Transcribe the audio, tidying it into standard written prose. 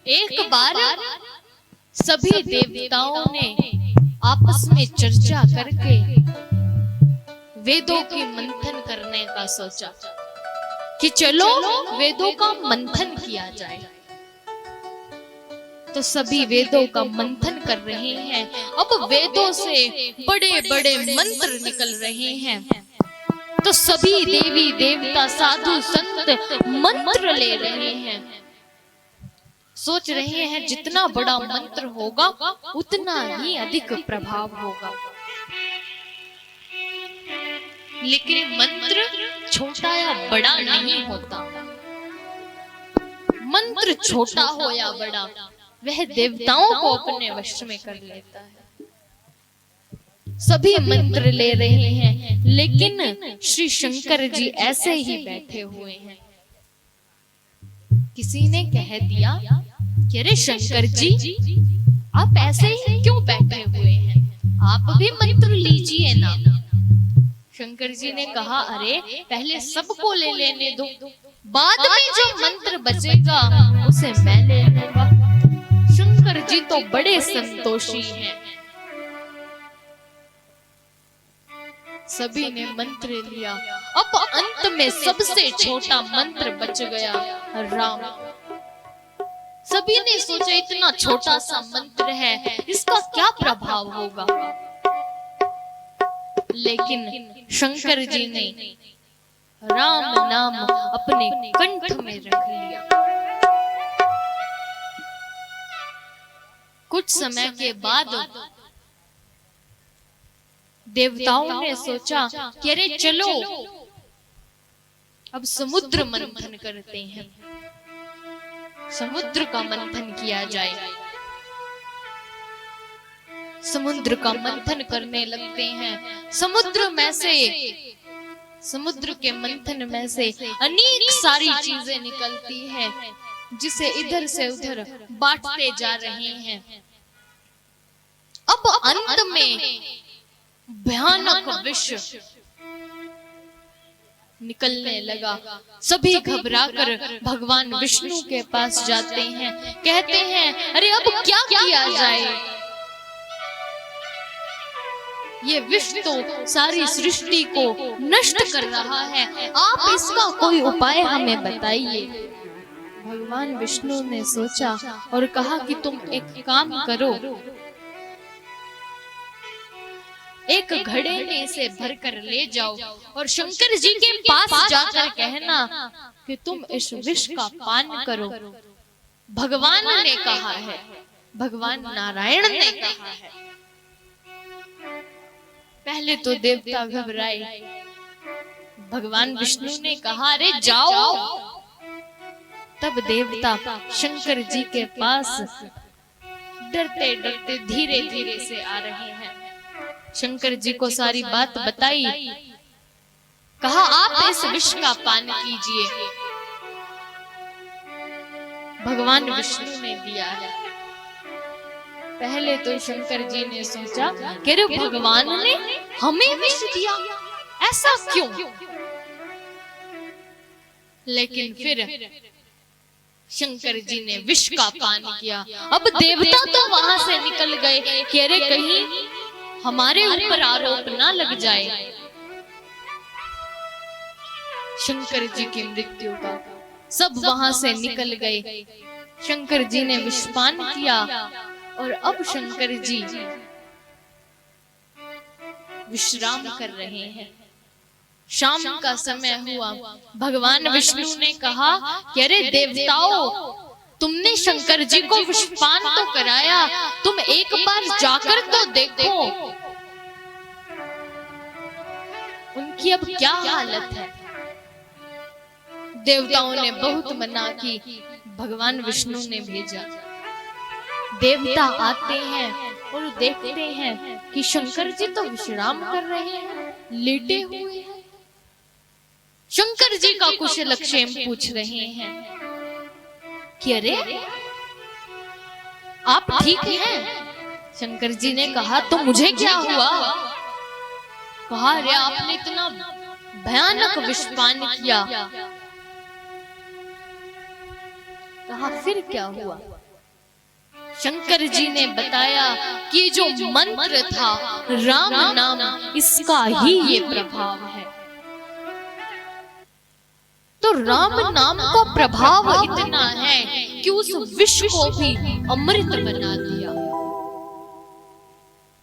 एक बार सभी देवताओं ने आपस में चर्चा करके वेदों की मंथन करने का सोचा कि चलो वेदों का मंथन किया जाए। तो सभी वेदों का मंथन कर रहे हैं। अब वेदों से बड़े बड़े मंत्र निकल रहे हैं। तो सभी देवी देवता साधु संत मंत्र ले रहे हैं, सोच रहे हैं जितना बड़ा मंत्र होगा उतना ही अधिक प्रभाव होगा। लेकिन मंत्र छोटा या बड़ा नहीं होता। मंत्र छोटा हो या बड़ा, वह देवताओं को अपने वश में कर लेता है। सभी मंत्र ले रहे हैं, लेकिन श्री शंकर जी ऐसे ही बैठे हुए हैं। किसी ने कह दिया कि अरे शंकर जी, आप ऐसे ही क्यों बैठे हुए हैं, आप भी मंत्र लीजिए ना। शंकर जी ने कहा, अरे पहले सबको ले लेने दो, बाद में जो मंत्र बचेगा उसे मैं ले लूंगा। शंकर जी तो बड़े संतोषी हैं। सभी ने मंत्र लिया। अब अंत में सबसे छोटा मंत्र बच गया, राम। सभी ने सोचा इतना छोटा सा मंत्र है, इसका क्या प्रभाव होगा। लेकिन शंकर जी ने राम नाम अपने कंठ में रख लिया। कुछ समय के बाद देवताओं ने सोचा कि अरे चलो अब समुद्र मंथन करते हैं, समुद्र का मंथन किया जाए। समुद्र का मंथन करने लगते हैं। समुद्र के मंथन में से अनेक सारी चीजें निकलती हैं, जिसे इधर से उधर बांटते जा रहे हैं। अब अंत में भयानक विष निकलने लगा। सभी घबराकर भगवान विष्णु के पास जाते हैं, कहते हैं अरे अब क्या किया जाए, ये विष तो सारी सृष्टि को नष्ट कर रहा है, आप इसका कोई उपाय हमें बताइए। भगवान विष्णु ने सोचा और कहा कि तुम एक काम करो, एक घड़े में इसे भरकर ले जाओ और शंकर जी के पास जाकर कहना कि तुम इस विष का पान करो। भगवान ने कहा है, भगवान नारायण ने कहा है। पहले तो देवता घबराए। भगवान विष्णु ने कहा अरे जाओ। तब देवता शंकर जी के पास डरते डरते धीरे धीरे से आ रहे हैं। शंकर जी को सारी बात बताई। कहा आप इस विष का पान कीजिए। भगवान विष्णु ने दिया है। पहले तो शंकर जी ने सोचा कि अरे भगवान ने हमें विष दिया, ऐसा क्यों। लेकिन फिर शंकर जी ने विष का पान किया। अब देवता तो वहां से निकल गए कि अरे कहीं हमारे ऊपर आरोप ना लग जाए शंकर जी की मृत्यु का। सब वहां से निकल गए। शंकर जी ने विषपान किया और अब शंकर जी विश्राम कर रहे हैं। शाम का समय हुआ। भगवान विष्णु ने कहा कि अरे देवताओं, तुमने शंकर जी को विषपान तो कराया, तुम एक बार जाकर तो देखो उनकी अब क्या हालत है। देवताओं ने बहुत मना की। भगवान विष्णु ने भेजा। देवता आते हैं और देखते हैं कि शंकर जी तो विश्राम कर रहे हैं, लेटे हुए हैं। शंकर जी का कुशलक्षेम पूछ रहे हैं कि अरे आप ठीक हैं। शंकर जी ने कहा तो मुझे क्या हुआ। कहा अरे आपने इतना भयानक विषपान किया। कहा फिर क्या हुआ। शंकर जी ने बताया कि जो मंत्र था राम नाम, इसका ही ये प्रभाव है। तो राम नाम का प्रभाव इतना है कि उस विष को भी अमृत बना दिया।